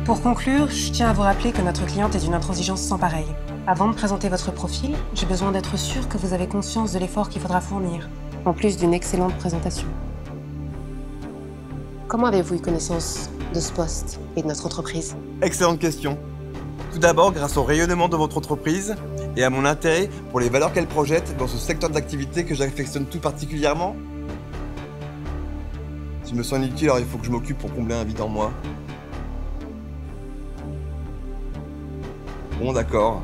Pour conclure, je tiens à vous rappeler que notre cliente est d'une intransigeance sans pareille. Avant de présenter votre profil, j'ai besoin d'être sûre que vous avez conscience de l'effort qu'il faudra fournir, en plus d'une excellente présentation. Comment avez-vous eu connaissance de ce poste et de notre entreprise? Excellente question. Tout d'abord, grâce au rayonnement de votre entreprise et à mon intérêt pour les valeurs qu'elle projette dans ce secteur d'activité que j'affectionne tout particulièrement. Si je me sens inutile, alors il faut que je m'occupe pour combler un vide en moi. Bon, d'accord.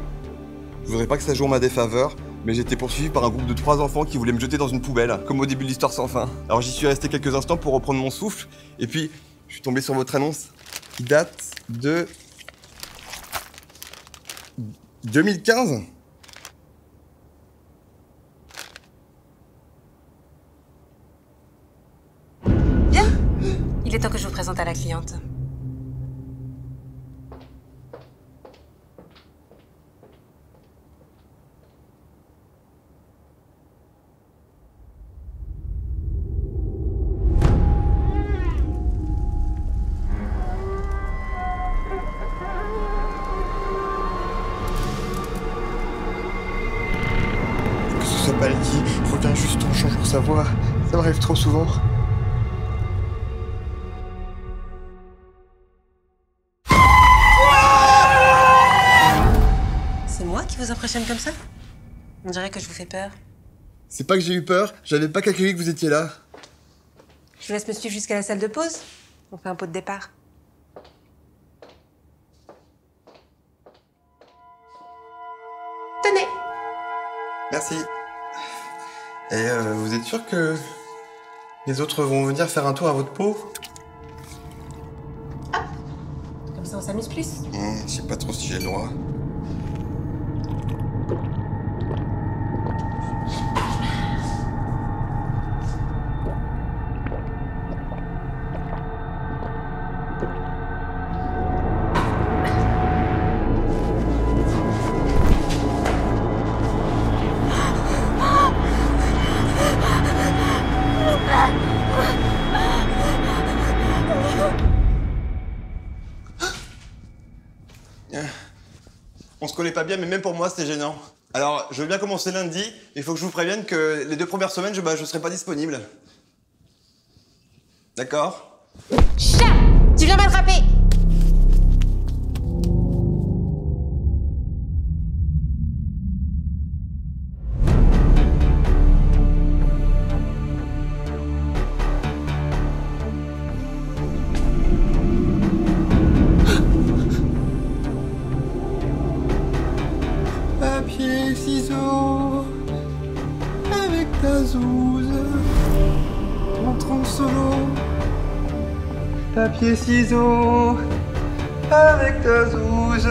Je voudrais pas que ça joue en ma défaveur, mais j'ai été poursuivi par un groupe de 3 enfants qui voulaient me jeter dans une poubelle, comme au début de l'histoire sans fin. Alors j'y suis resté quelques instants pour reprendre mon souffle, et puis je suis tombé sur votre annonce qui date de 2015. Bien. Il est temps que je vous présente à la cliente. Que ce soit pas le dit, reviens juste en change pour savoir. Ça m'arrive trop souvent. C'est moi qui vous impressionne comme ça? On dirait que je vous fais peur. C'est pas que j'ai eu peur, j'avais pas calculé que vous étiez là. Je vous laisse me suivre jusqu'à la salle de pause. On fait un pot de départ. Tenez! Merci. Et vous êtes sûr que les autres vont venir faire un tour à votre peau? Comme ça, on s'amuse plus. Je sais pas trop si j'ai le droit. On se connaît pas bien, mais même pour moi, c'était gênant. Alors, je veux bien commencer lundi, mais il faut que je vous prévienne que les 2 premières semaines, je serai pas disponible. D'accord? Chat! Tu viens m'attraper! Papier, ciseaux, avec ta zouze, entrons solo. Papier, ciseaux, avec ta zouze,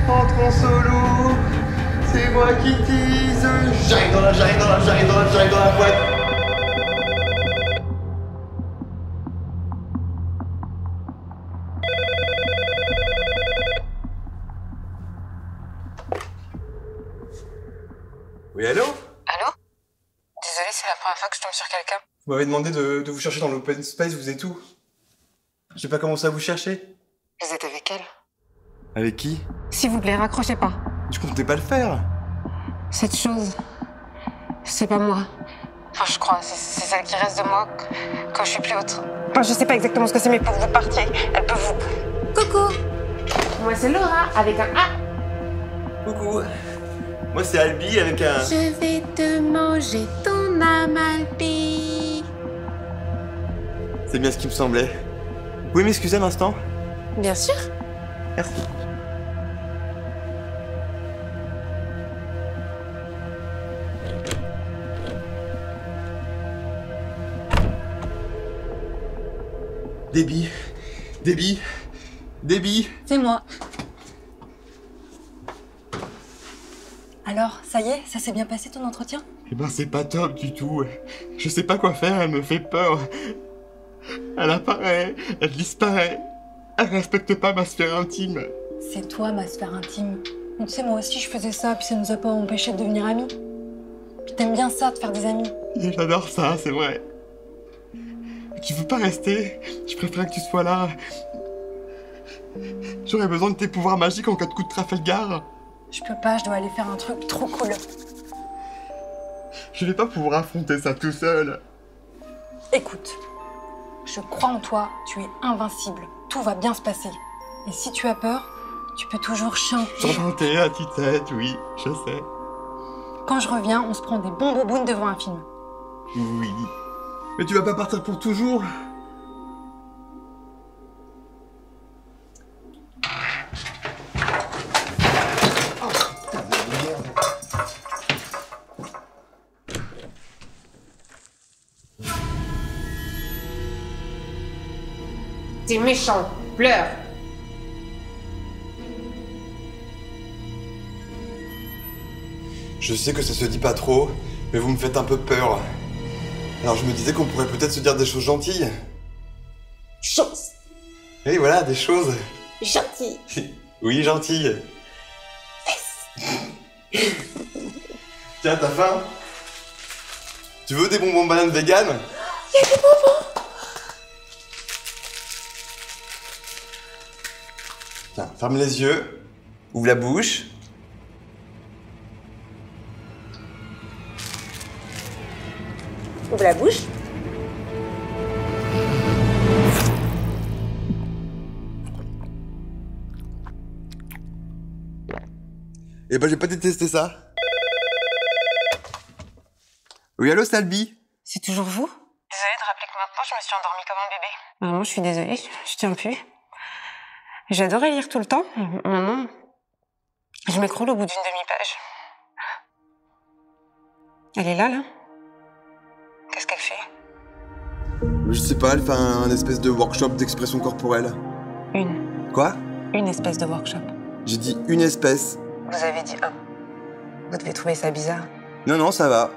entrons solo. C'est moi qui tease. J'arrive dans la boîte. Oui, allô? Allô? Désolée, c'est la première fois que je tombe sur quelqu'un. Vous m'avez demandé de vous chercher dans l'open space, vous êtes où? J'ai pas commencé à vous chercher. Vous êtes avec elle? Avec qui? S'il vous plaît, raccrochez pas. Je comptais pas le faire. Cette chose, c'est pas moi. Enfin, je crois, c'est celle qui reste de moi quand je suis plus autre. Enfin, je sais pas exactement ce que c'est, mais pour que vous partiez, elle peut vous... Coucou! Moi, c'est Laura, avec un A. Coucou. Moi, c'est Albi avec un... Je vais te manger ton âme, Albi. C'est bien ce qui me semblait. Vous pouvez m'excuser un instant? Bien sûr. Merci. Déby. C'est moi. Alors, ça y est, ça s'est bien passé ton entretien? Eh ben, c'est pas top du tout. Je sais pas quoi faire, elle me fait peur. Elle apparaît, elle disparaît. Elle respecte pas ma sphère intime. C'est toi, ma sphère intime. Tu sais, moi aussi, je faisais ça, puis ça nous a pas empêchés de devenir amis. Puis t'aimes bien ça, de faire des amis. Et j'adore ça, c'est vrai. Tu veux pas rester? Je préfère que tu sois là. J'aurais besoin de tes pouvoirs magiques en cas de coup de Trafalgar. Je peux pas, je dois aller faire un truc trop cool. Je vais pas pouvoir affronter ça tout seul. Écoute, je crois en toi, tu es invincible. Tout va bien se passer. Et si tu as peur, tu peux toujours chanter. Chanter à tue-tête, oui, je sais. Quand je reviens, on se prend des bons bobounes devant un film. Oui. Mais tu vas pas partir pour toujours. T'es méchant, pleure. Je sais que ça se dit pas trop, mais vous me faites un peu peur. Alors je me disais qu'on pourrait peut-être se dire des choses gentilles. Chance. Et voilà, des choses. Gentil. Oui, gentilles. Tiens, t'as faim? Tu veux des bonbons bananes vegan? Il y a des bonbons. Tiens, ferme les yeux, ouvre la bouche. Ouvre la bouche. Eh ben, j'ai pas détesté ça. Oui, allô, Salby? C'est toujours vous? Désolée de rappeler que maintenant je me suis endormie comme un bébé. Maman, je suis désolée, je tiens plus. J'adorais lire tout le temps. Maintenant, je m'écroule au bout d'une demi-page. Elle est là? Qu'est-ce qu'elle fait? Je sais pas, elle fait un espèce de workshop d'expression corporelle. Une. Quoi? Une espèce de workshop. J'ai dit une espèce. Vous avez dit un. Vous devez trouver ça bizarre. Non, non, ça va.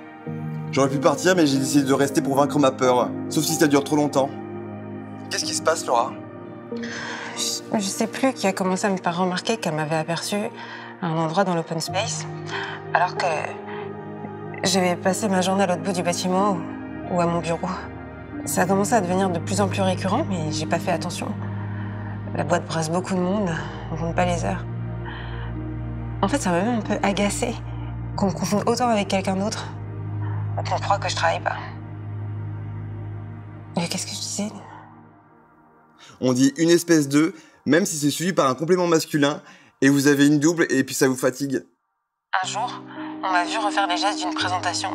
J'aurais pu partir, mais j'ai décidé de rester pour vaincre ma peur. Sauf si ça dure trop longtemps. Qu'est-ce qui se passe, Laura? Je sais plus qui a commencé à me faire remarquer qu'elle m'avait aperçu à un endroit dans l'open space, alors que j'avais passé ma journée à l'autre bout du bâtiment ou à mon bureau. Ça a commencé à devenir de plus en plus récurrent, mais j'ai pas fait attention. La boîte brasse beaucoup de monde, on compte pas les heures. En fait, ça m'a même un peu agacée qu'on me confonde autant avec quelqu'un d'autre, ou qu'on croit que je travaille pas. Mais qu'est-ce que je disais? On dit une espèce de, même si c'est suivi par un complément masculin, et vous avez une double, et puis ça vous fatigue. Un jour, on m'a vu refaire les gestes d'une présentation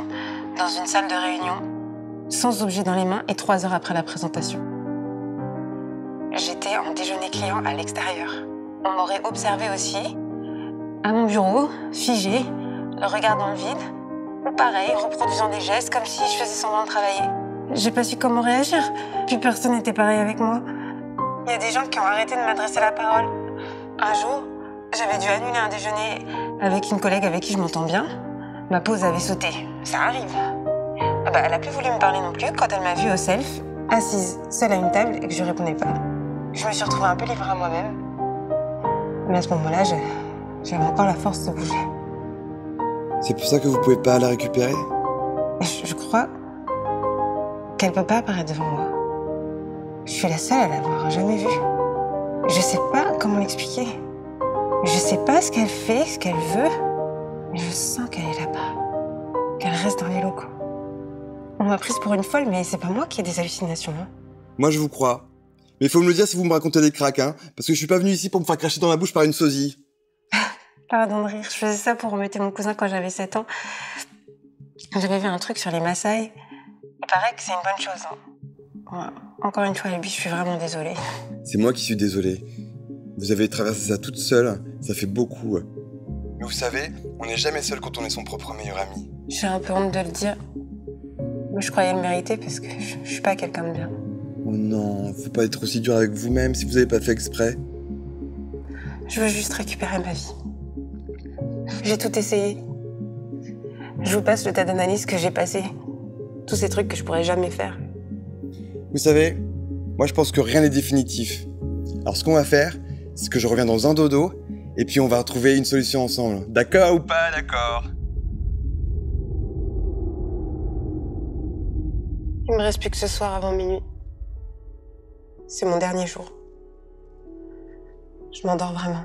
dans une salle de réunion, sans objet dans les mains et 3 heures après la présentation. J'étais en déjeuner client à l'extérieur. On m'aurait observé aussi, à mon bureau, figé, le regard dans le vide, ou pareil, reproduisant des gestes comme si je faisais semblant de travailler. J'ai pas su comment réagir, puis personne n'était pareil avec moi. Il y a des gens qui ont arrêté de m'adresser la parole. Un jour, j'avais dû annuler un déjeuner avec une collègue avec qui je m'entends bien. Ma pause avait sauté. Ça arrive. Elle a plus voulu me parler non plus quand elle m'a vue au self, assise, seule à une table et que je répondais pas. Je me suis retrouvée un peu livrée à moi-même. Mais à ce moment-là, j'avais encore la force de bouger. C'est pour ça que vous pouvez pas la récupérer? Je crois qu'elle peut pas apparaître devant moi. Je suis la seule à l'avoir jamais vue. Je sais pas comment l'expliquer. Je sais pas ce qu'elle fait, ce qu'elle veut, mais je sens qu'elle est là-bas, qu'elle reste dans les locaux. On m'a prise pour une folle, mais c'est pas moi qui ai des hallucinations. Moi, je vous crois. Mais il faut me le dire si vous me racontez des cracks, hein, parce que je suis pas venu ici pour me faire cracher dans la bouche par une sosie. Pardon de rire, je faisais ça pour embêter mon cousin quand j'avais 7 ans. J'avais vu un truc sur les Maasai. Il paraît que c'est une bonne chose. Ouais. Encore une fois, Albi, je suis vraiment désolée. C'est moi qui suis désolé. Vous avez traversé ça toute seule, ça fait beaucoup. Mais vous savez, on n'est jamais seul quand on est son propre meilleur ami. J'ai un peu honte de le dire. Mais je croyais le mériter parce que je suis pas quelqu'un de bien. Oh non, faut pas être aussi dur avec vous-même si vous avez pas fait exprès. Je veux juste récupérer ma vie. J'ai tout essayé. Je vous passe le tas d'analyses que j'ai passé. Tous ces trucs que je pourrais jamais faire. Vous savez, moi je pense que rien n'est définitif. Alors ce qu'on va faire, c'est que je reviens dans un dodo, et puis on va trouver une solution ensemble. D'accord ou pas d'accord? Il me reste plus que ce soir avant minuit. C'est mon dernier jour. Je m'endors vraiment.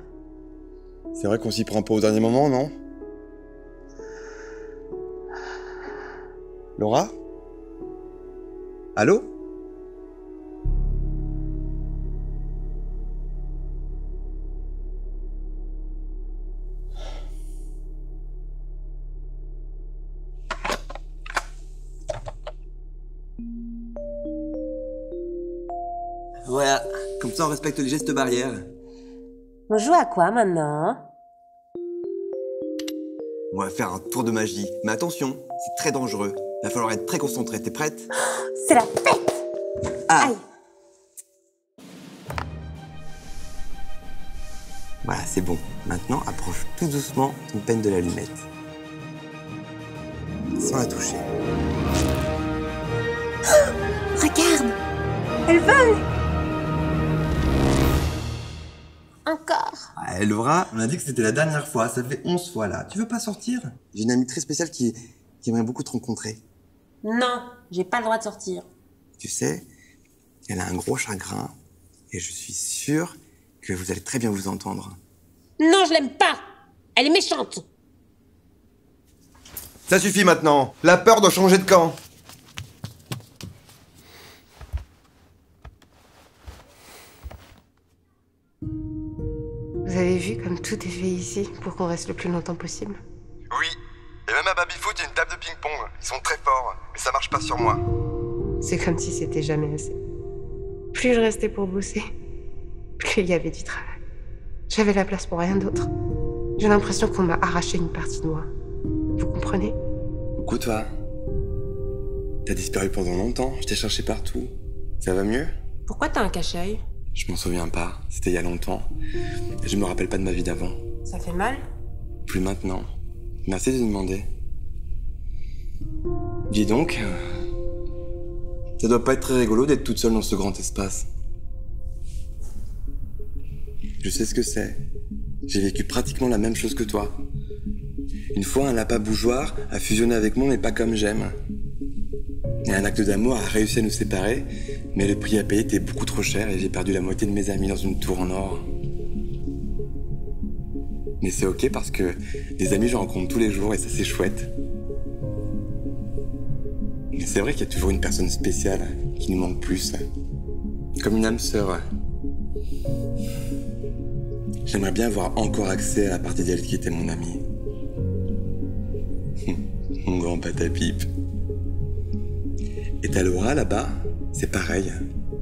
C'est vrai qu'on s'y prend pas au dernier moment, non? Laura? Allô? Voilà, comme ça on respecte les gestes barrières. On joue à quoi maintenant? On va faire un tour de magie. Mais attention, c'est très dangereux. Il va falloir être très concentré. T'es prête? C'est la fête! Ah! Aïe. Voilà, c'est bon. Maintenant, approche tout doucement ton peine de l'allumette. Sans la toucher. Regarde! Elle vole! Encore! Ah, Elvra, on a dit que c'était la dernière fois. Ça fait 11 fois là. Tu veux pas sortir? J'ai une amie très spéciale qui aimerait beaucoup te rencontrer. Non, j'ai pas le droit de sortir. Tu sais, elle a un gros chagrin. Et je suis sûr que vous allez très bien vous entendre. Non, je l'aime pas! Elle est méchante! Ça suffit maintenant. La peur doit changer de camp. Vous avez vu comme tout est fait ici pour qu'on reste le plus longtemps possible? Oui. Et même à Babyfoot, il y a une table de ping-pong. Ils sont très forts, mais ça marche pas sur moi. C'est comme si c'était jamais assez. Plus je restais pour bosser, plus il y avait du travail. J'avais la place pour rien d'autre. J'ai l'impression qu'on m'a arraché une partie de moi. Vous comprenez? Coucou toi. T'as disparu pendant longtemps, je t'ai cherché partout. Ça va mieux? Pourquoi t'as un cache-œil? Je m'en souviens pas, c'était il y a longtemps. Et je me rappelle pas de ma vie d'avant. Ça fait mal? Plus maintenant. Merci de demander. Dis donc, ça doit pas être très rigolo d'être toute seule dans ce grand espace. Je sais ce que c'est. J'ai vécu pratiquement la même chose que toi. Une fois, un lapin bougeoir a fusionné avec moi, mais pas comme j'aime. Et un acte d'amour a réussi à nous séparer, mais le prix à payer était beaucoup trop cher et j'ai perdu la moitié de mes amis dans une tour en or. Mais c'est ok parce que des amis, je rencontre tous les jours et ça, c'est chouette. Mais c'est vrai qu'il y a toujours une personne spéciale qui nous manque plus. Comme une âme sœur. J'aimerais bien avoir encore accès à la partie d'elle qui était mon amie. Mon grand patapipe. Et ta Laura, là-bas, c'est pareil.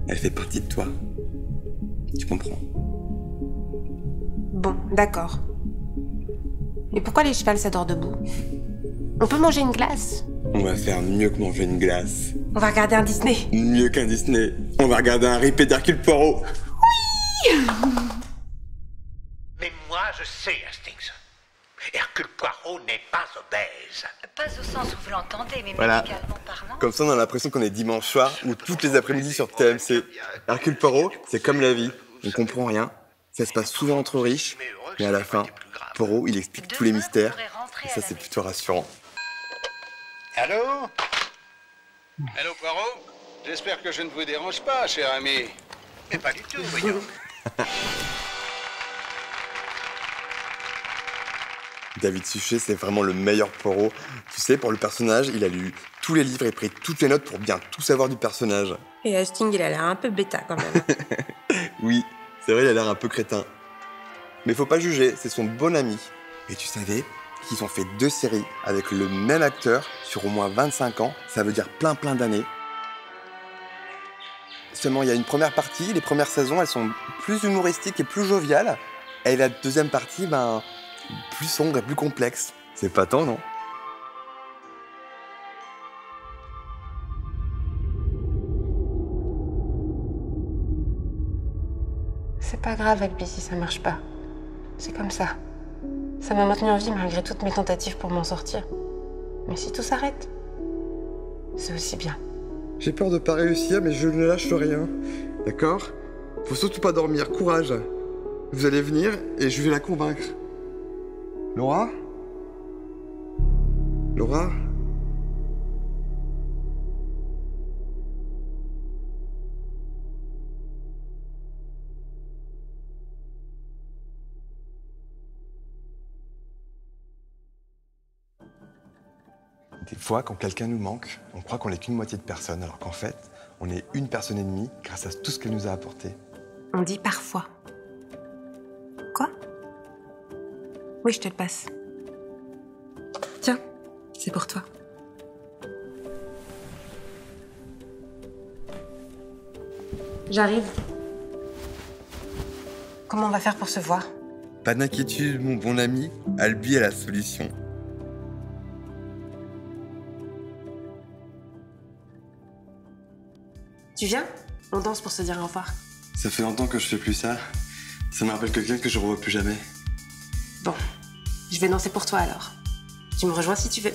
Elle fait partie de toi. Tu comprends? Bon, d'accord. Et pourquoi les chevals s'adorent debout? On peut manger une glace? On va faire mieux que manger une glace. On va regarder un Disney? Mieux qu'un Disney. On va regarder un ripé d'Hercule Poirot. Mais moi, je sais, Hastings. Hercule Poirot n'est pas obèse. Pas au sens où vous l'entendez, mais Voilà. médicalement parlant. Comme ça, on a l'impression qu'on est dimanche soir ou toutes les après-midi sur TMC. Hercule Poirot, c'est comme la vie. On comprend rien. Ça se passe souvent entre riches. Mais à la fin, Poirot, il explique tous les mystères. Et ça, c'est plutôt rassurant. Allô? Allô, Poirot? J'espère que je ne vous dérange pas, cher ami. Mais pas du tout, voyons. David Suchet, c'est vraiment le meilleur Poirot. Tu sais, pour le personnage, il a lu tous les livres et pris toutes les notes pour bien tout savoir du personnage. Et Hastings, il a l'air un peu bêta quand même. Oui, c'est vrai, il a l'air un peu crétin. Mais faut pas juger, c'est son bon ami. Et tu savais qu'ils ont fait 2 séries avec le même acteur sur au moins 25 ans. Ça veut dire plein d'années. Seulement, il y a une première partie, les premières saisons, elles sont plus humoristiques et plus joviales. Et la deuxième partie, plus sombre et plus complexe. C'est pas tant, non? C'est pas grave, Albi, si ça marche pas. C'est comme ça. Ça m'a maintenu en vie malgré toutes mes tentatives pour m'en sortir. Mais si tout s'arrête, c'est aussi bien. J'ai peur de pas réussir, mais je ne lâche rien. D'accord? Faut surtout pas dormir, courage. Vous allez venir et je vais la convaincre. Laura? Laura? Des fois, quand quelqu'un nous manque, on croit qu'on n'est qu'une moitié de personne, alors qu'en fait, on est une personne et demie grâce à tout ce qu'elle nous a apporté. On dit parfois. Quoi? Oui, je te le passe. Tiens, c'est pour toi. J'arrive. Comment on va faire pour se voir? Pas d'inquiétude, mon bon ami, Albi a la solution. Tu viens? On danse pour se dire au revoir. Ça fait longtemps que je fais plus ça. Ça me rappelle quelqu'un que je revois plus jamais. Bon, je vais danser pour toi alors. Tu me rejoins si tu veux.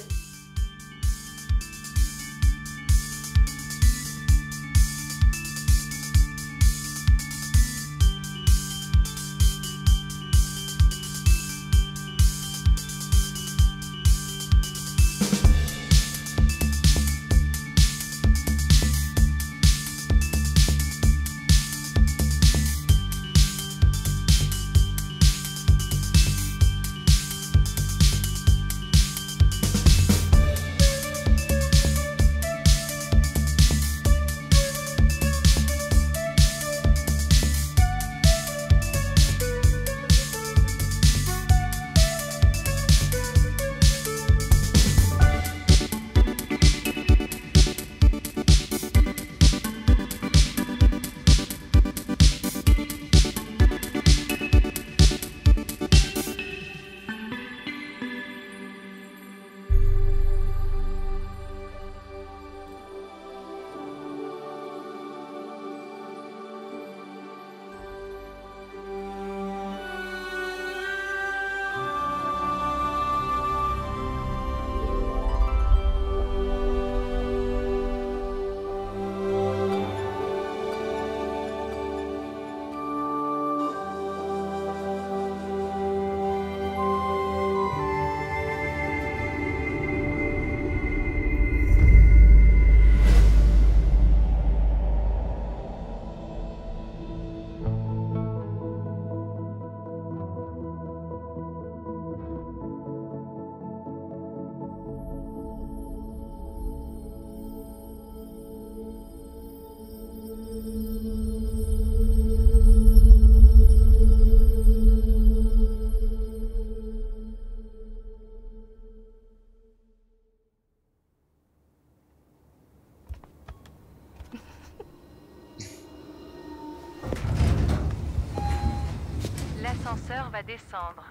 L'ascenseur va descendre.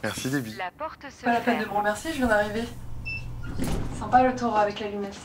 Merci, Debbie. La porte se Pas la peine ferme. de me remercier, je viens d'arriver. Sympa le taureau avec la lunette.